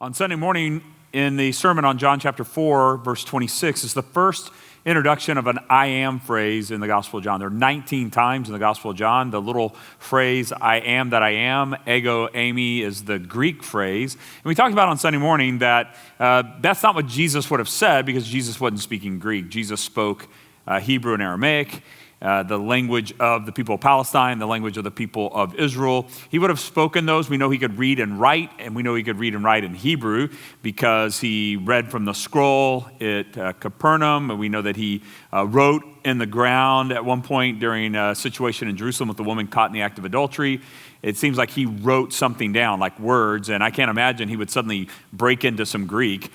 On Sunday morning in the sermon on John chapter 4, verse 26, is the first introduction of an I am phrase in the Gospel of John. There are 19 times in the Gospel of John. The little phrase, I am that I am, ego eimi, is the Greek phrase. And we talked about on Sunday morning that that's not what Jesus would have said because Jesus wasn't speaking Greek. Jesus spoke Hebrew and Aramaic, the language of the people of Palestine, the language of the people of Israel. He would have spoken those. We know he could read and write, and we know he could read and write in Hebrew because he read from the scroll at Capernaum, and we know that he wrote in the ground at one point during a situation in Jerusalem with the woman caught in the act of adultery. It seems like he wrote something down, like words, and I can't imagine he would suddenly break into some Greek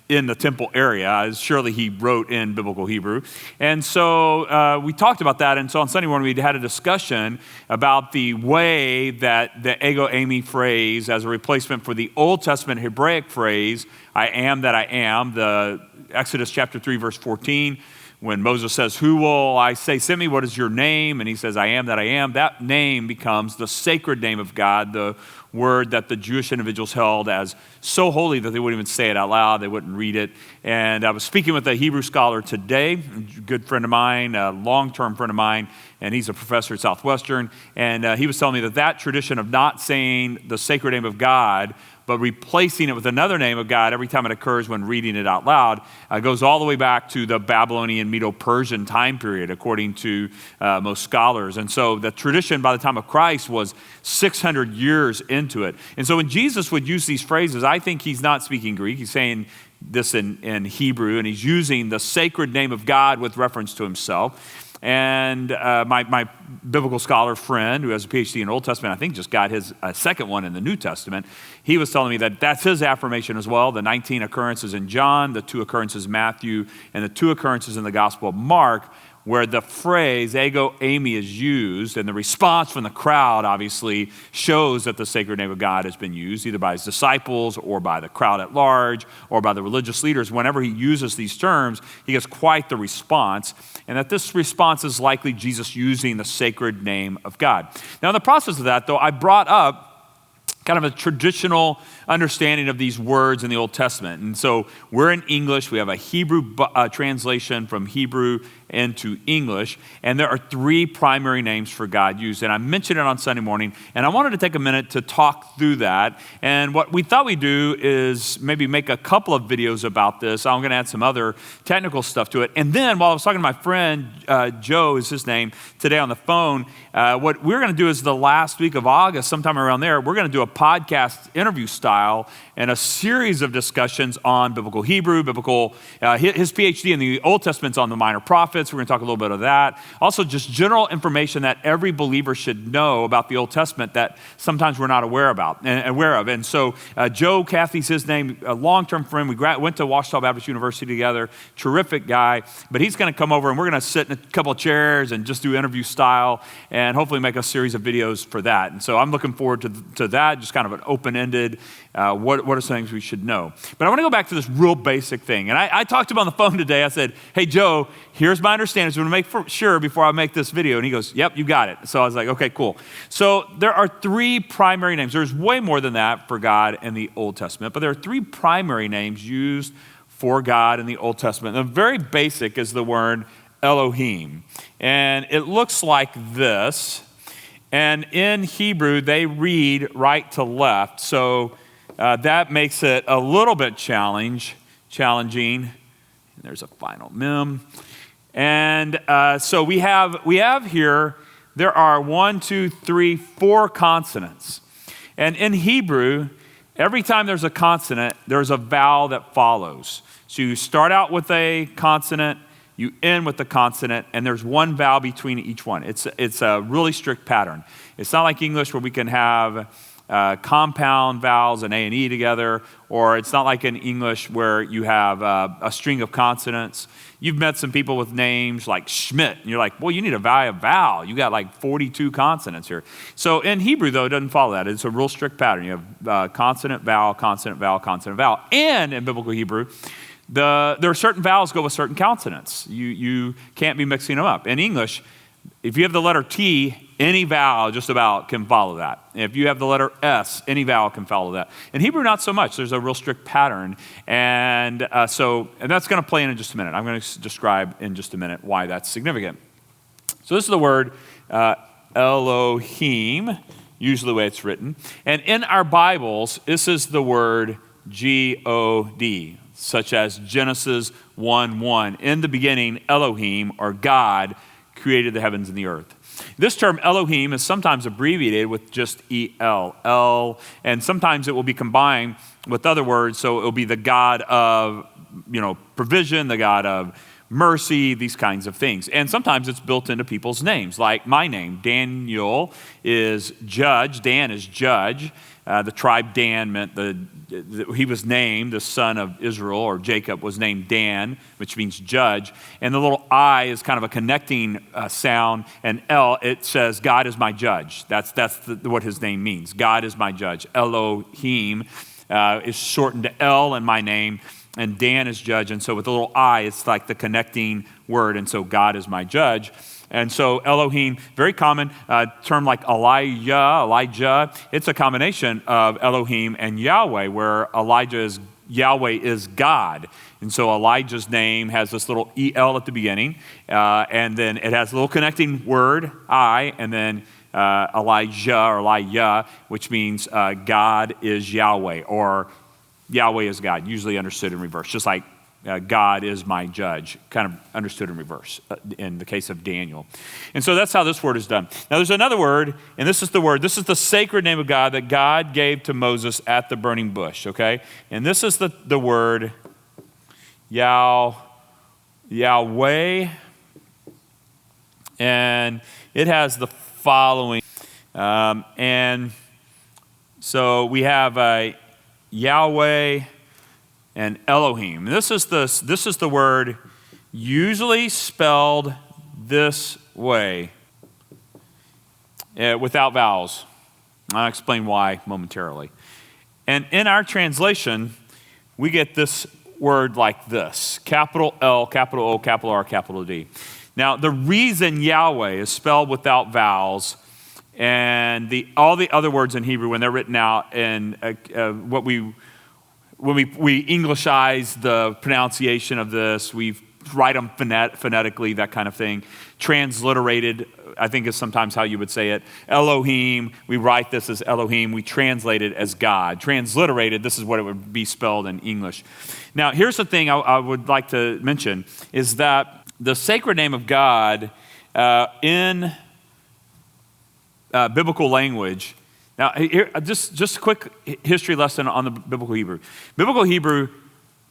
in the temple area. Surely he wrote in biblical Hebrew. And so we talked about that. And so on Sunday morning, we had a discussion about the way that the ego eimi phrase as a replacement for the Old Testament Hebraic phrase, I am that I am, the Exodus chapter 3, verse 14, when Moses says, who will I say sent me? What is your name? And he says, I am that I am. That name becomes the sacred name of God, the word that the Jewish individuals held as so holy that they wouldn't even say it out loud. They wouldn't read it. And I was speaking with a Hebrew scholar today, a good friend of mine, a long-term friend of mine, and he's a professor at Southwestern. And he was telling me that tradition of not saying the sacred name of God, but replacing it with another name of God every time it occurs when reading it out loud goes all the way back to the Babylonian Medo-Persian time period, according to most scholars. And so the tradition by the time of Christ was 600 years into it. And so when Jesus would use these phrases, I think he's not speaking Greek. He's saying this in Hebrew, and he's using the sacred name of God with reference to himself. And my biblical scholar friend who has a PhD in Old Testament, I think just got his second one in the New Testament, he was telling me that that's his affirmation as well. The 19 occurrences in John, the 2 occurrences in Matthew, and the 2 occurrences in the Gospel of Mark, where the phrase ego eimi is used, and the response from the crowd obviously shows that the sacred name of God has been used, either by his disciples or by the crowd at large or by the religious leaders. Whenever he uses these terms, he gets quite the response, and that this response is likely Jesus using the sacred name of God. Now, in the process of that, though, I brought up kind of a traditional understanding of these words in the Old Testament. And so we're in English. We have a Hebrew translation from Hebrew into English. And there are 3 primary names for God used. And I mentioned it on Sunday morning. And I wanted to take a minute to talk through that. And what we thought we'd do is maybe make a couple of videos about this. I'm going to add some other technical stuff to it. And then while I was talking to my friend, Joe is his name, today on the phone, what we're going to do is the last week of August, sometime around there, we're going to do a podcast interview style and a series of discussions on biblical Hebrew, his PhD in the Old Testament's on the minor prophets. We're going to talk a little bit of that. Also, just general information that every believer should know about the Old Testament that sometimes we're not aware of. And so Joe, Kathy's his name, a long-term friend. We went to Ouachita Baptist University together, terrific guy. But he's going to come over and we're going to sit in a couple of chairs and just do interview style and hopefully make a series of videos for that. And so I'm looking forward to that, just kind of an open-ended, what are some things we should know? But I want to go back to this real basic thing. And I talked to him on the phone today. I said, hey, Joe, here's my understanding. So I'm going to make sure before I make this video. And he goes, yep, you got it. So I was like, okay, cool. So there are 3 primary names. There's way more than that for God in the Old Testament. But there are 3 primary names used for God in the Old Testament. The very basic is the word Elohim. And it looks like this. And in Hebrew, they read right to left. So that makes it a little bit challenging. And there's a final mem. And so we have here, there are 1, 2, 3, 4 consonants. And in Hebrew, every time there's a consonant, there's a vowel that follows. So you start out with a consonant, you end with the consonant, and there's one vowel between each one. It's a really strict pattern. It's not like English where we can have compound vowels and A and E together, or it's not like in English where you have a string of consonants. You've met some people with names like Schmidt, and you're like, well, you need a vowel. You got like 42 consonants here. So in Hebrew, though, it doesn't follow that. It's a real strict pattern. You have consonant, vowel, consonant, vowel, consonant, vowel. And in biblical Hebrew, there are certain vowels go with certain consonants. You can't be mixing them up. In English, If you have the letter T, any vowel just about can follow that. If you have the letter S, any vowel can follow that. In Hebrew, not so much. There's a real strict pattern. And that's going to play in just a minute. I'm going to describe in just a minute why that's significant. So this is the word Elohim, usually the way it's written. And in our Bibles, this is the word G-O-D, such as Genesis 1:1. In the beginning, Elohim, or God, created the heavens and the earth. This term Elohim is sometimes abbreviated with just E-L, El, and sometimes it will be combined with other words, so it will be the God of, provision, the God of mercy, these kinds of things. And sometimes it's built into people's names, like my name. Daniel is judge. Dan is judge. The tribe Dan meant he was named the son of Israel, or Jacob was named Dan, which means judge. And the little I is kind of a connecting sound. And El, it says, God is my judge. That's what his name means. God is my judge. Elohim is shortened to El in my name. And Dan is judge. And so with the little I, it's like the connecting word. And so God is my judge. And so Elohim, very common term like Elijah. It's a combination of Elohim and Yahweh, where Yahweh is God. And so Elijah's name has this little E-L at the beginning. And then it has a little connecting word, I, and then Elijah, which means God is Yahweh, or Yahweh is God, usually understood in reverse, just like God is my judge, kind of understood in reverse in the case of Daniel. And so that's how this word is done. Now there's another word, and this is the sacred name of God that God gave to Moses at the burning bush, okay? And this is the word Yahweh, and it has the following. And so we have Yahweh and Elohim. This is the word usually spelled this way, without vowels. I'll explain why momentarily. And in our translation, we get this word like this: capital L, capital O, capital R, capital D. Now, the reason Yahweh is spelled without vowels, and all the other words in Hebrew, when they're written out, and when we Englishize the pronunciation of this, we write them phonetically, that kind of thing. Transliterated, I think, is sometimes how you would say it. Elohim, we write this as Elohim. We translate it as God. Transliterated, this is what it would be spelled in English. Now, here's the thing I would like to mention, is that the sacred name of God in biblical language. Now, here, just a quick history lesson on the biblical Hebrew. Biblical Hebrew,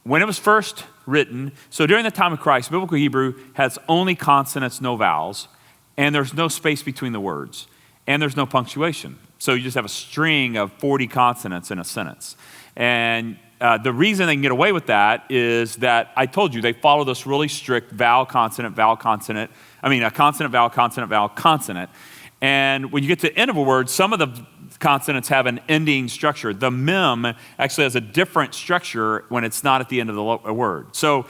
when it was first written, so during the time of Christ, biblical Hebrew has only consonants, no vowels, and there's no space between the words, and there's no punctuation. So you just have a string of 40 consonants in a sentence. And the reason they can get away with that is that I told you they follow this really strict vowel, consonant, vowel, consonant. A consonant, vowel, consonant, vowel, consonant. And when you get to the end of a word, some of the consonants have an ending structure. The mem actually has a different structure when it's not at the end of the word. So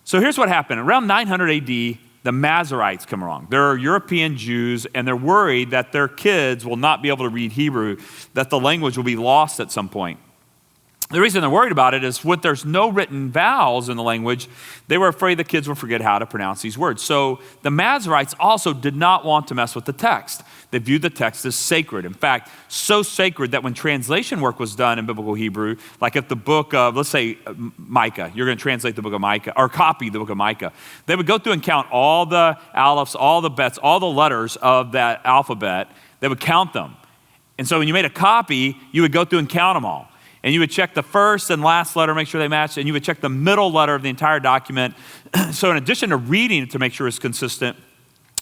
here's what happened. Around 900 AD, the Masoretes come along. They're European Jews, and they're worried that their kids will not be able to read Hebrew, that the language will be lost at some point. The reason they're worried about it is when there's no written vowels in the language, they were afraid the kids would forget how to pronounce these words. So the Masoretes also did not want to mess with the text. They viewed the text as sacred. In fact, so sacred that when translation work was done in biblical Hebrew, like if the book of, let's say, Micah, you're going to translate the book of Micah, or copy the book of Micah, they would go through and count all the alepphs, all the bets, all the letters of that alphabet. They would count them. And so when you made a copy, you would go through and count them all. And you would check the first and last letter, make sure they matched, and you would check the middle letter of the entire document. So in addition to reading it to make sure it's consistent,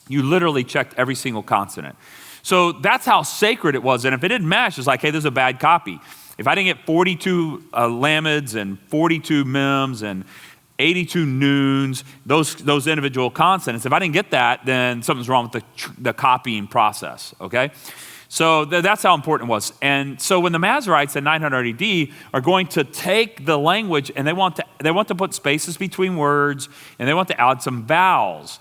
you literally checked every single consonant. So that's how sacred it was. And if it didn't match, it's like, hey, there's a bad copy. If I didn't get 42 lamids and 42 mems and 82 noons, those individual consonants, if I didn't get that, then something's wrong with the copying process, okay? So that's how important it was. And so when the Masoretes in 900 AD are going to take the language and they want to put spaces between words and they want to add some vowels.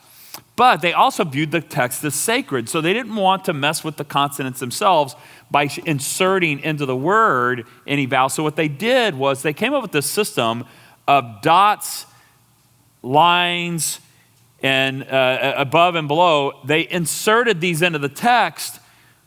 But they also viewed the text as sacred. So they didn't want to mess with the consonants themselves by inserting into the word any vowel. So what they did was they came up with this system of dots, lines, and above and below. They inserted these into the text,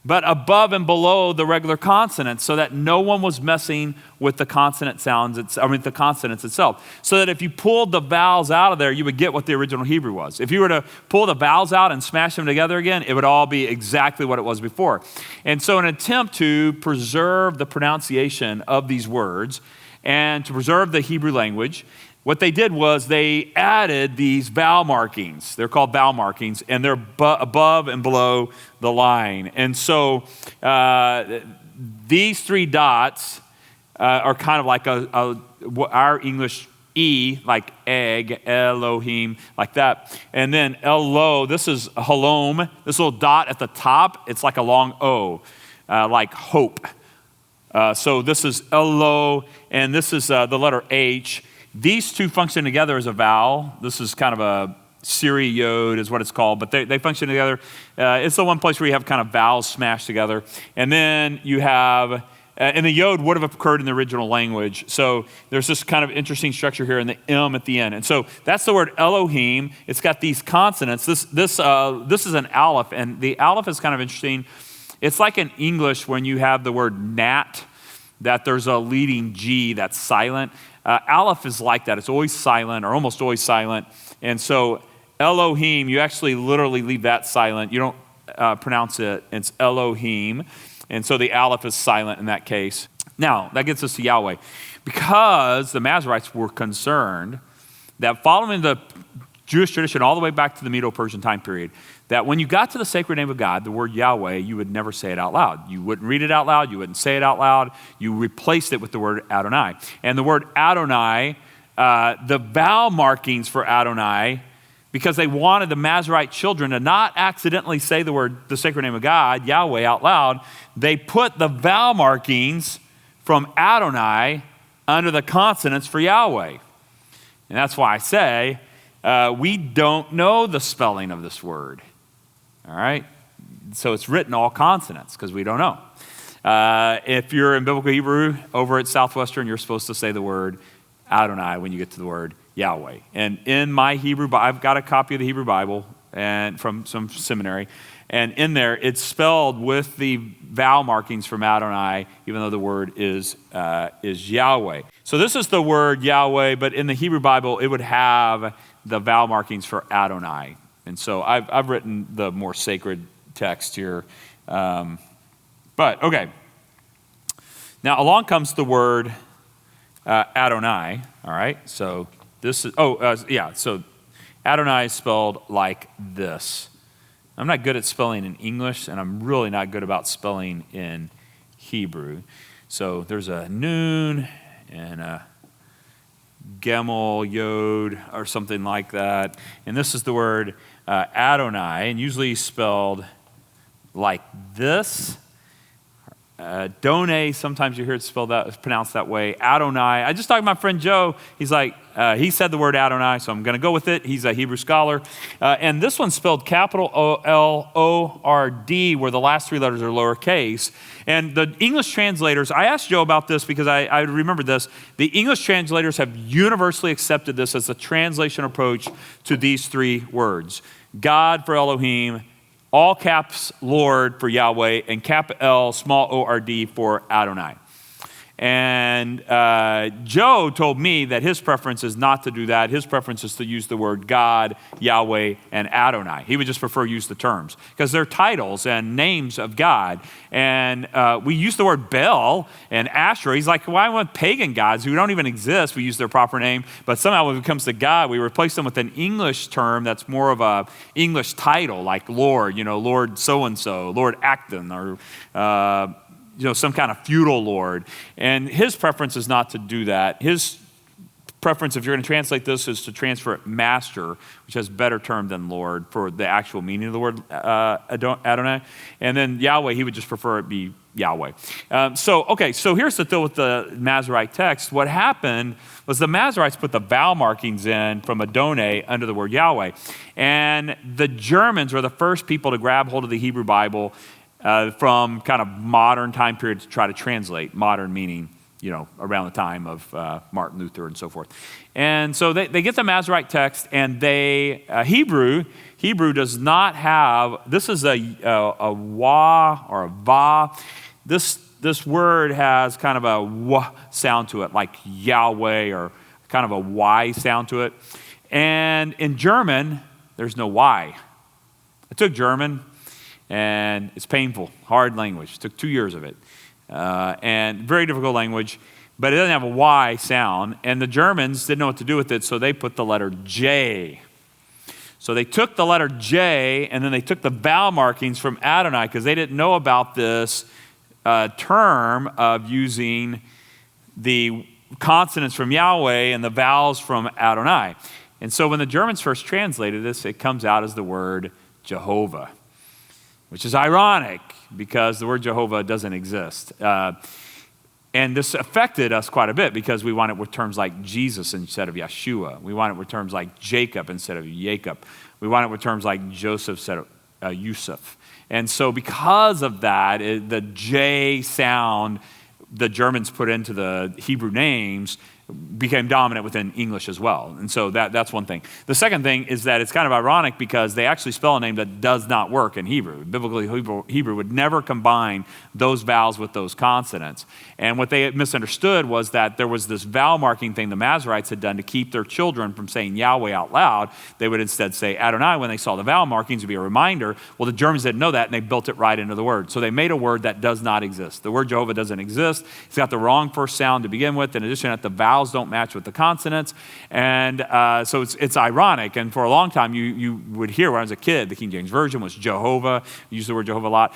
but above and below the regular consonants, so that no one was messing with the consonant sounds, the consonants itself. So that if you pulled the vowels out of there, you would get what the original Hebrew was. If you were to pull the vowels out and smash them together again, it would all be exactly what it was before. And so in an attempt to preserve the pronunciation of these words and to preserve the Hebrew language, what they did was they added these vowel markings. They're called vowel markings, and they're above and below the line. And so these three dots are kind of like our English E, like egg, Elohim, like that. And then Elo, this is halom. This little dot at the top, it's like a long O, like hope. So this is Elo, and this is the letter H. These two function together as a vowel. This is kind of a Siri Yod is what it's called, but they function together. It's the one place where you have kind of vowels smashed together. And then you have, and the Yod would have occurred in the original language. So there's this kind of interesting structure here in the M at the end. And so that's the word Elohim. It's got these consonants. This is an aleph, and the aleph is kind of interesting. It's like in English when you have the word gnat, that there's a leading G that's silent. Aleph is like that. It's always silent or almost always silent. And so Elohim, you actually literally leave that silent. You don't pronounce it. It's Elohim. And so the aleph is silent in that case. Now, that gets us to Yahweh. Because the Masoretes were concerned that following the Jewish tradition all the way back to the Medo-Persian time period, that when you got to the sacred name of God, the word Yahweh, you would never say it out loud. You wouldn't read it out loud. You wouldn't say it out loud. You replaced it with the word Adonai. And the word Adonai, the vowel markings for Adonai, because they wanted the Masorite children to not accidentally say the sacred name of God, Yahweh, out loud, they put the vowel markings from Adonai under the consonants for Yahweh. And that's why I say, we don't know the spelling of this word. All right? So it's written all consonants because we don't know. If you're in Biblical Hebrew over at Southwestern, you're supposed to say the word Adonai when you get to the word Yahweh. And in my Hebrew, I've got a copy of the Hebrew Bible and from some seminary, and in there it's spelled with the vowel markings from Adonai, even though the word is Yahweh. So this is the word Yahweh, but in the Hebrew Bible, it would have the vowel markings for Adonai. And so I've written the more sacred text here. But, okay. Now, along comes the word Adonai, all right? So this is, so Adonai is spelled like this. I'm not good at spelling in English, and I'm really not good about spelling in Hebrew. So there's a noon and a Gemel, Yod, or something like that. And this is the word Adonai, and usually spelled like this. Done, sometimes you hear it pronounced that way. Adonai. I just talked to my friend Joe. He's like, he said the word Adonai, so I'm going to go with it. He's a Hebrew scholar. And this one's spelled capital O-L-O-R-D, where the last three letters are lowercase. And the English translators, I asked Joe about this because I remembered this. The English translators have universally accepted this as the translation approach to these three words. God for Elohim, all caps Lord for Yahweh, and cap L, small O-R-D for Adonai. And Joe told me that his preference is not to do that. His preference is to use the word God, Yahweh, and Adonai. He would just prefer use the terms because they're titles and names of God. And we use the word Baal and Asherah. He's like, why want pagan gods who don't even exist? We use their proper name. But somehow when it comes to God, we replace them with an English term that's more of a English title, like Lord, Lord so-and-so, Lord Acton, or some kind of feudal lord. And his preference is not to do that. His preference, if you're going to translate this, is to transfer it master, which has a better term than Lord for the actual meaning of the word Adonai. And then Yahweh, he would just prefer it be Yahweh. So here's the deal with the Masoretic text. What happened was the Masoretes put the vowel markings in from Adonai under the word Yahweh. And the Germans were the first people to grab hold of the Hebrew Bible from kind of modern time period to try to translate, modern meaning, around the time of Martin Luther and so forth. And so they get the Masoretic text, and Hebrew does not have, this is a wah or a va. This word has kind of a wah sound to it, like Yahweh, or kind of a Y sound to it. And in German, there's no Y. I took German, and it's painful, hard language. It took 2 years of it. And very difficult language, but it doesn't have a Y sound. And the Germans didn't know what to do with it, so they put the letter J. So they took the letter J, and then they took the vowel markings from Adonai, because they didn't know about this term of using the consonants from Yahweh and the vowels from Adonai. And so when the Germans first translated this, it comes out as the word Jehovah, which is ironic because the word Jehovah doesn't exist. And this affected us quite a bit because we want it with terms like Jesus instead of Yeshua. We want it with terms like Jacob instead of Jacob. We want it with terms like Joseph instead of Yusuf. And so because of that, the J sound the Germans put into the Hebrew names became dominant within English as well. And so that's one thing. The second thing is that it's kind of ironic because they actually spell a name that does not work in Hebrew. Biblically, Hebrew would never combine those vowels with those consonants. And what they misunderstood was that there was this vowel marking thing the Masoretes had done to keep their children from saying Yahweh out loud. They would instead say Adonai when they saw the vowel markings to be a reminder. Well, the Germans didn't know that, and they built it right into the word. So they made a word that does not exist. The word Jehovah doesn't exist. It's got the wrong first sound to begin with. In addition, that the vowels don't match with the consonants. And so it's ironic. And for a long time, you would hear when I was a kid, the King James Version was Jehovah. You use the word Jehovah a lot.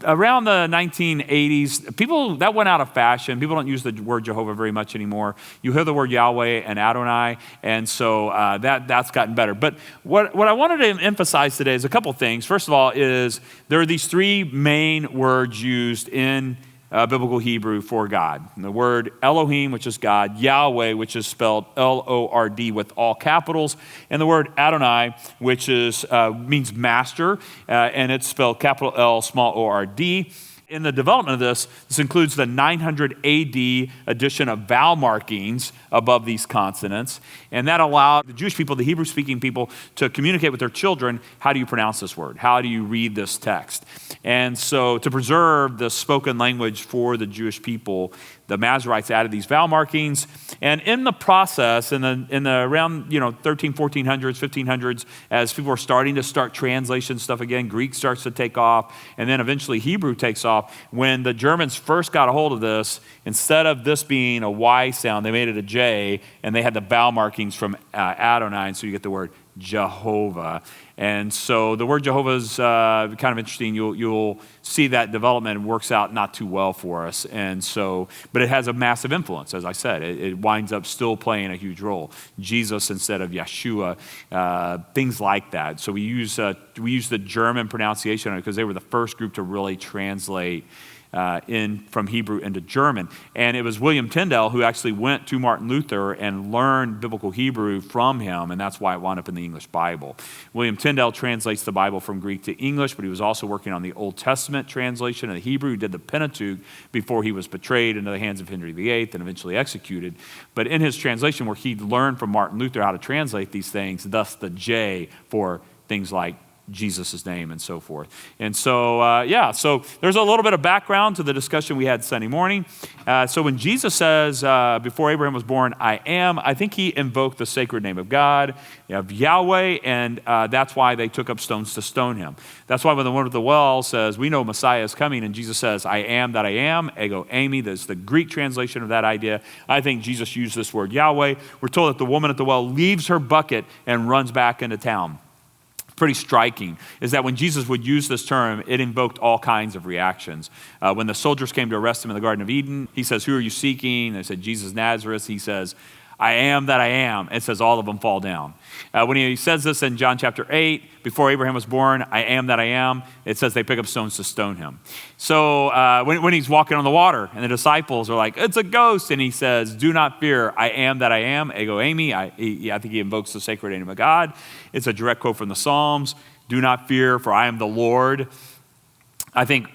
Around the 1980s, that went out of fashion. People don't use the word Jehovah very much anymore. You hear the word Yahweh and Adonai, and so that's gotten better. But what I wanted to emphasize today is a couple things. First of all is there are these three main words used in biblical Hebrew for God. And the word Elohim, which is God, Yahweh, which is spelled L-O-R-D with all capitals, and the word Adonai, which means master, and it's spelled capital L, small O-R-D. In the development of this includes the 900 AD addition of vowel markings above these consonants, and that allowed the Jewish people, the Hebrew-speaking people, to communicate with their children, how do you pronounce this word? How do you read this text? And so to preserve the spoken language for the Jewish people, the Masoretes added these vowel markings, and in the process, in the around 1300s, 1400s, 1500s, as people were starting to start translation stuff again, Greek starts to take off, and then eventually Hebrew takes off. When the Germans first got a hold of this, instead of this being a Y sound, they made it a J, and they had the vowel markings from Adonai, and so you get the word Jehovah. And so the word Jehovah is kind of interesting. You'll see that development works out not too well for us. And so, but it has a massive influence, as I said. It winds up still playing a huge role. Jesus instead of Yeshua, things like that. So we use the German pronunciation because they were the first group to really translate from Hebrew into German. And it was William Tyndale who actually went to Martin Luther and learned biblical Hebrew from him, and that's why it wound up in the English Bible. William Tyndale translates the Bible from Greek to English, but he was also working on the Old Testament translation of the Hebrew. He did the Pentateuch before he was betrayed into the hands of Henry VIII and eventually executed. But in his translation where he learned from Martin Luther how to translate these things, thus the J for things like Jesus' name and so forth. And so, so there's a little bit of background to the discussion we had Sunday morning. So when Jesus says, before Abraham was born, I am, I think he invoked the sacred name of God, of Yahweh, and that's why they took up stones to stone him. That's why when the woman at the well says, we know Messiah is coming, and Jesus says, I am that I am, ego eimi, that's the Greek translation of that idea. I think Jesus used this word Yahweh. We're told that the woman at the well leaves her bucket and runs back into town. Pretty striking is that when Jesus would use this term, it invoked all kinds of reactions. When the soldiers came to arrest him in the Garden of Eden, he says, who are you seeking? They said, Jesus Nazareth. He says, I am that I am. It says all of them fall down. When he says this in John chapter 8, before Abraham was born, I am that I am, it says they pick up stones to stone him. So when he's walking on the water and the disciples are like, it's a ghost, and he says, do not fear, I am that I am, ego eimi. I think he invokes the sacred name of God. It's a direct quote from the Psalms. Do not fear, for I am the Lord. I think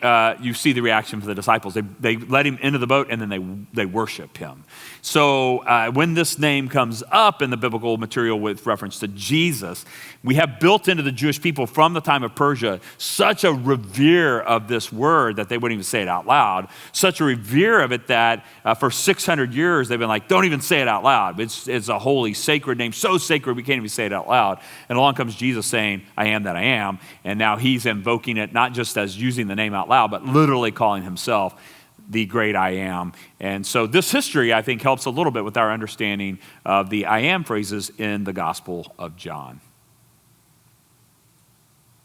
you see the reaction for the disciples. They let him into the boat and then they worship him. So when this name comes up in the biblical material with reference to Jesus, we have built into the Jewish people from the time of Persia such a revere of this word that they wouldn't even say it out loud. Such a revere of it that for 600 years they've been like, don't even say it out loud. It's a holy, sacred name, so sacred we can't even say it out loud. And along comes Jesus saying, I am that I am. And now he's invoking it not just as using the name out loud, but literally calling himself the great I am. And so this history, I think, helps a little bit with our understanding of the I am phrases in the Gospel of John.